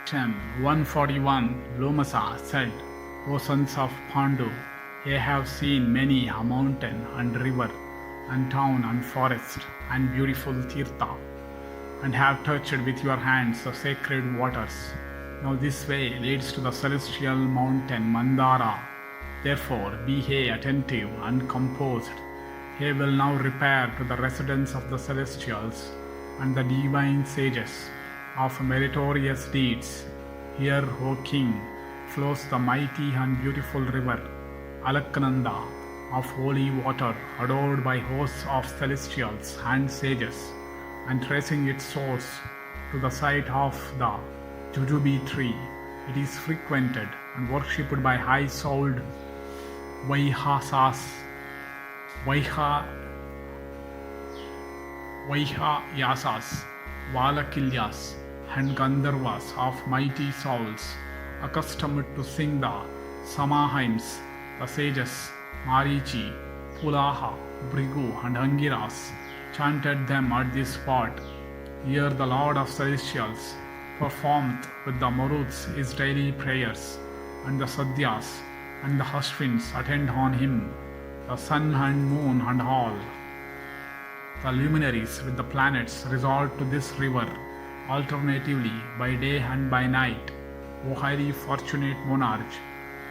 Section 141 Lomasa said, O sons of Pandu, ye have seen many a mountain and river and town and forest and beautiful Tirtha, and have touched with your hands the sacred waters. Now this way leads to the celestial mountain Mandara. Therefore be ye attentive and composed. He will now repair to the residence of the celestials and the divine sages of meritorious deeds. Here, O King, flows the mighty and beautiful river Alaknanda of holy water, adored by hosts of celestials and sages, and tracing its source to the site of the Jujube tree. It is frequented and worshipped by high-souled Vaihasas, Vaihayasas, Valakilyas, and Gandharvas of mighty souls, accustomed to sing the Sama-hymns. The sages Marichi, Pulaha, Brigu, and Angiras chanted them at this spot. Here the Lord of Celestials performed with the Maruts his daily prayers, and the Sadyas and the Ashwins attend on him, the sun and moon and all. The luminaries with the planets resort to this river alternatively by day and by night. O highly fortunate monarch,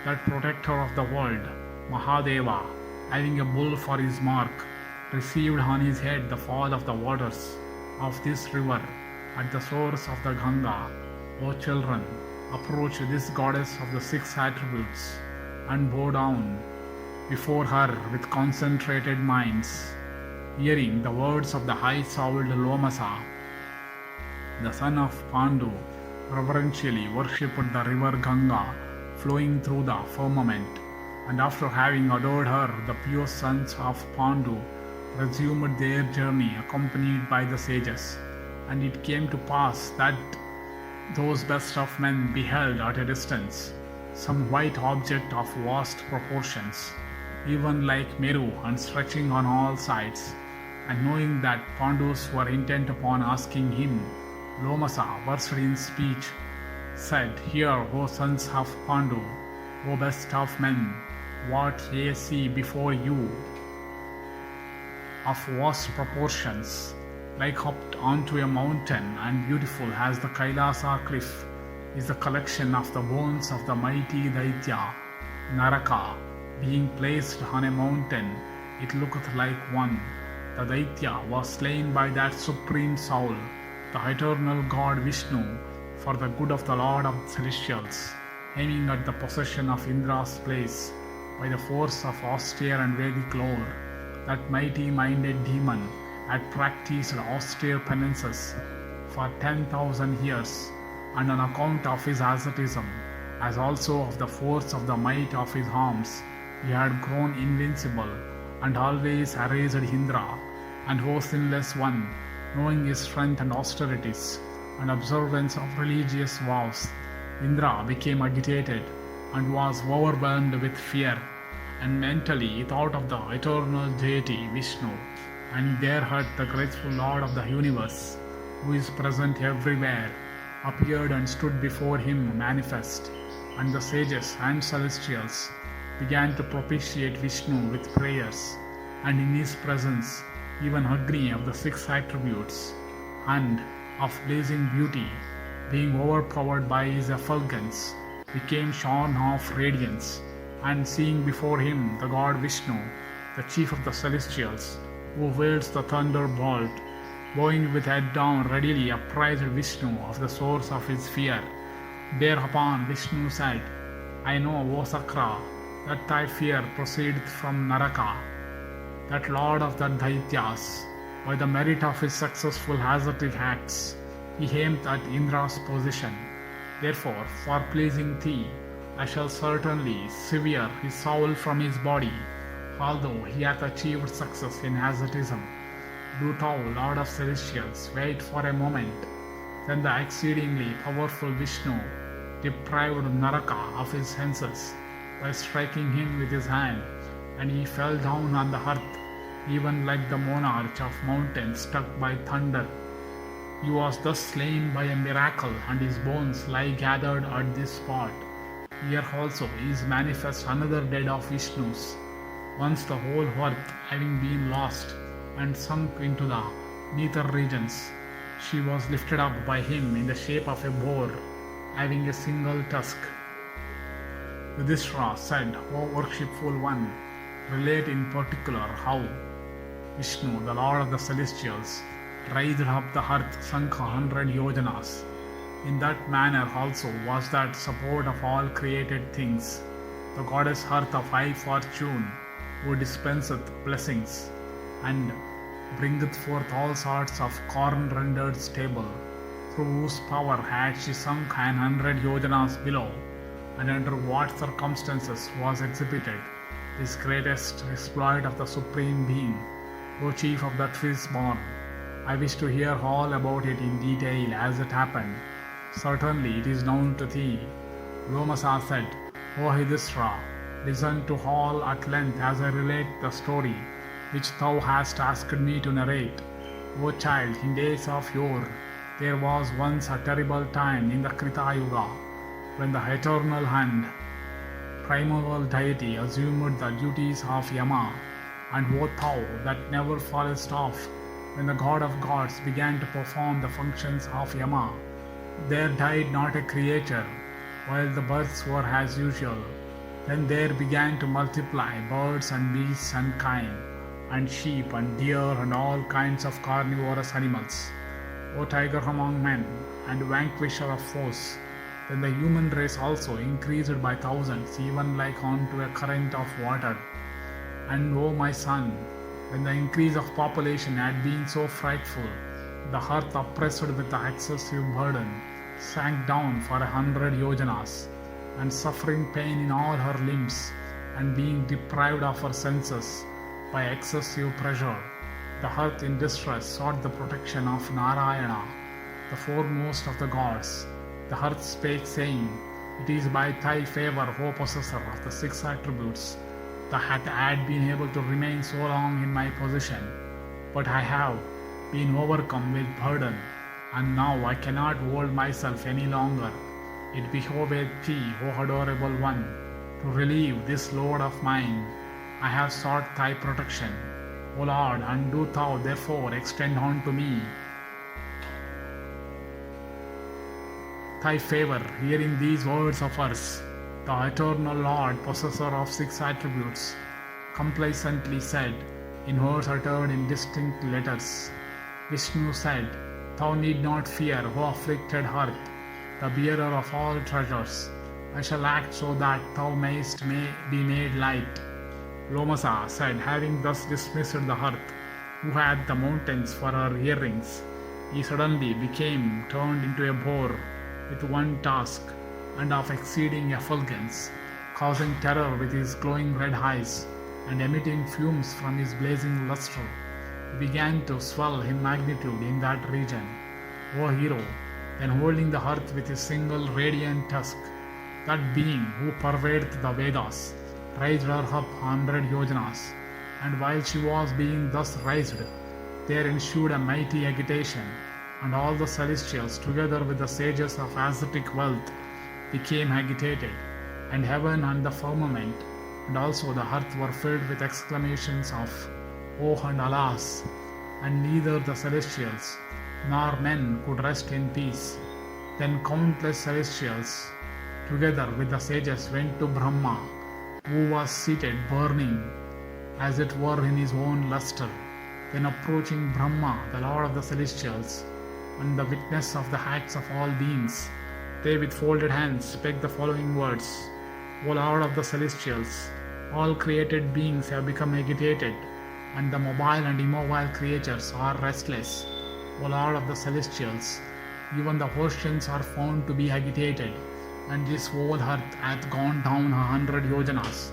that protector of the world, Mahadeva, having a bull for his mark, received on his head the fall of the waters of this river at the source of the Ganga. O children, approach this goddess of the six attributes and bow down before her with concentrated minds. Hearing the words of the high-souled Lomasa, the son of Pandu reverentially worshipped the river Ganga flowing through the firmament, and after having adored her, the pure sons of Pandu resumed their journey accompanied by the sages. And it came to pass that those best of men beheld at a distance some white object of vast proportions, even like Meru and stretching on all sides. And knowing that Pandus were intent upon asking him, Lomasa, versed in speech, said, Hear, O sons of Pandu, O best of men, what ye see before you of vast proportions, like up onto a mountain and beautiful as the Kailasa cliff, is the collection of the bones of the mighty Daitya, Naraka, being placed on a mountain. It looketh like one. The Daitya was slain by that supreme soul, the eternal God Vishnu, for the good of the Lord of Celestials, aiming at the possession of Indra's place by the force of austere and Vedic lore. That mighty-minded demon had practiced austere penances for 10,000 years, and on account of his asceticism, as also of the force of the might of his arms, he had grown invincible and always erased Indra. And O sinless one, knowing his strength and austerities and observance of religious vows, Indra became agitated and was overwhelmed with fear, and mentally he thought of the eternal deity Vishnu, and he there heard the graceful Lord of the universe, who is present everywhere, appeared and stood before him manifest, and the sages and celestials began to propitiate Vishnu with prayers, and in his presence even Agni of the six attributes and of blazing beauty, being overpowered by his effulgence, became shorn of radiance, and seeing before him the god Vishnu, the chief of the celestials, who wields the thunderbolt, bowing with head down readily apprised Vishnu of the source of his fear. Thereupon Vishnu said, I know, O Sakra, that thy fear proceedeth from Naraka, that lord of the Daityas. By the merit of his successful ascetic acts, he aimed at Indra's position. Therefore, for pleasing thee, I shall certainly sever his soul from his body, although he hath achieved success in asceticism. Do thou, Lord of Celestials, wait for a moment. Then the exceedingly powerful Vishnu deprived Naraka of his senses by striking him with his hand, and he fell down on the earth, even like the monarch of mountains struck by thunder. He was thus slain by a miracle, and his bones lie gathered at this spot. Here also is manifest another dead of Vishnu's. Once the whole earth having been lost and sunk into the nether regions, she was lifted up by him in the shape of a boar, having a single tusk. Yudhishthira said, O worshipful one, relate in particular how Vishnu, the Lord of the Celestials, raised up the earth sunk 100 yojanas. In that manner also was that support of all created things, the goddess earth of high fortune, who dispenseth blessings, and bringeth forth all sorts of corn rendered stable, through whose power had she sunk 100 yojanas below, and under what circumstances was exhibited this greatest exploit of the Supreme Being, O chief of the firstborn. I wish to hear all about it in detail as it happened. Certainly it is known to thee. Lomasa said, O Yudhishthira, listen to all at length as I relate the story which thou hast asked me to narrate. O child, in days of yore, there was once a terrible time in the Krita Yuga, when the eternal and primeval deity assumed the duties of Yama, and O thou that never fallest off, when the god of gods began to perform the functions of Yama, there died not a creature, while the births were as usual. Then there began to multiply birds and beasts and kine, and sheep and deer and all kinds of carnivorous animals. O tiger among men, and vanquisher of foes, then the human race also increased by thousands, even like unto a current of water. And O my son, when the increase of population had been so frightful, the earth oppressed with the excessive burden sank down for 100 yojanas, and suffering pain in all her limbs, and being deprived of her senses by excessive pressure, the earth in distress sought the protection of Narayana, the foremost of the gods. The earth spake, saying, It is by thy favor, O possessor of the 6 attributes, that I had been able to remain so long in my possession. But I have been overcome with burden, and now I cannot hold myself any longer. It behoveth thee, O adorable one, to relieve this load of mine. I have sought thy protection, O Lord, and do thou therefore extend unto me thy favor. Hearing these words of hers, the eternal Lord, possessor of 6 attributes, complacently said, in words uttered in distinct letters, Vishnu said, Thou need not fear, O afflicted earth, the bearer of all treasures. I shall act so that thou mayst be made light. Lomasa said, having thus dismissed the earth, who had the mountains for her earrings, he suddenly became turned into a boar with one tusk and of exceeding effulgence, causing terror with his glowing red eyes and emitting fumes from his blazing lustre. He began to swell in magnitude in that region. O hero, then holding the earth with his single radiant tusk, that being who pervadeth the Vedas raised her up 100 yojanas, and while she was being thus raised, there ensued a mighty agitation, and all the celestials, together with the sages of ascetic wealth, became agitated, and heaven and the firmament, and also the earth were filled with exclamations of Oh and alas, and neither the celestials nor men could rest in peace. Then countless celestials, together with the sages, went to Brahma, who was seated burning, as it were in his own lustre. Then approaching Brahma, the Lord of the celestials, and the witness of the acts of all beings, they with folded hands spake the following words, O Lord of the celestials, all created beings have become agitated, and the mobile and immobile creatures are restless. O Lord of the celestials, even the oceans are found to be agitated, and this whole earth hath gone down 100 yojanas.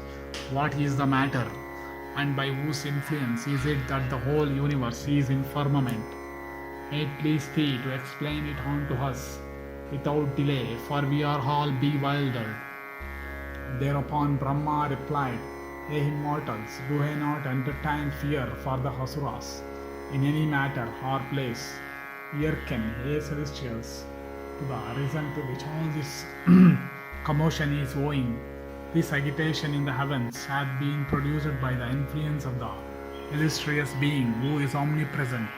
What is the matter? And by whose influence is it that the whole universe is in firmament? May it please thee to explain it unto us without delay, for we are all bewildered. Thereupon Brahma replied, Ye immortals, do ye not entertain fear for the Asuras in any matter or place. Hearken, ye celestials, to the reason to which all this commotion is owing. This agitation in the heavens hath been produced by the influence of the illustrious being who is omnipresent,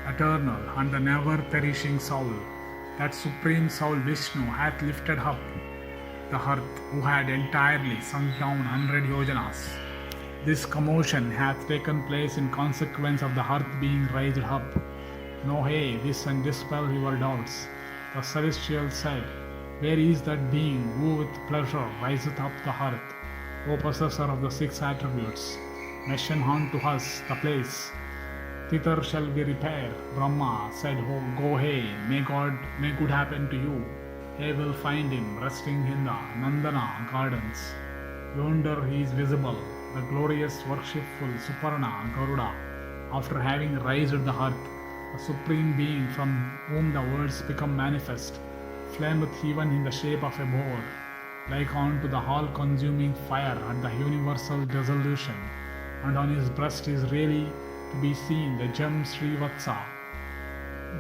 eternal, and the never-perishing soul. That supreme soul Vishnu hath lifted up the earth, who had entirely sunk down 100 yojanas. This commotion hath taken place in consequence of the earth being raised up. Know ye this and dispel your doubts. The celestials said, where is that being who with pleasure riseth up the earth? O possessor of the 6 attributes, mention unto us the place. Thither shall we repair. Brahma said, oh, go hey, may good happen to you. Ye will find him resting in the Nandana gardens. Yonder he is visible, the glorious worshipful Suparna Garuda, after having raised the earth, the supreme being from whom the worlds become manifest, flameth even in the shape of a boar, like unto the all-consuming fire at the universal dissolution, and on his breast is really to be seen the gem Srivatsa.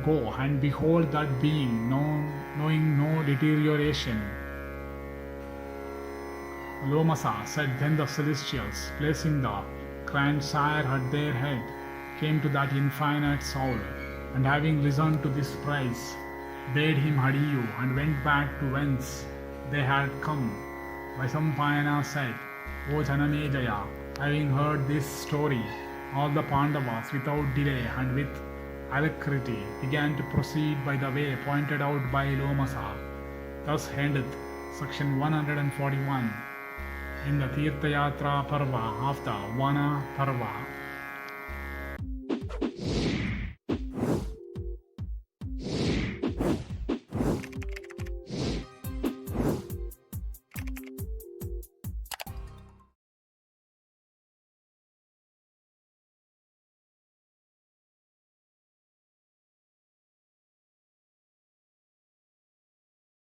Go and behold that being, knowing no deterioration. Lomasa said, then the celestials, placing the grandsire at their head, came to that infinite soul, and having listened to this praise, bade him adieu and went back to whence they had come. Vaisampayana said, O Janamejaya, having heard this story, all the Pandavas without delay and with alacrity began to proceed by the way pointed out by Lomasa. Thus endeth section 141 in the Tirtha-yatra Parva of the Vana Parva.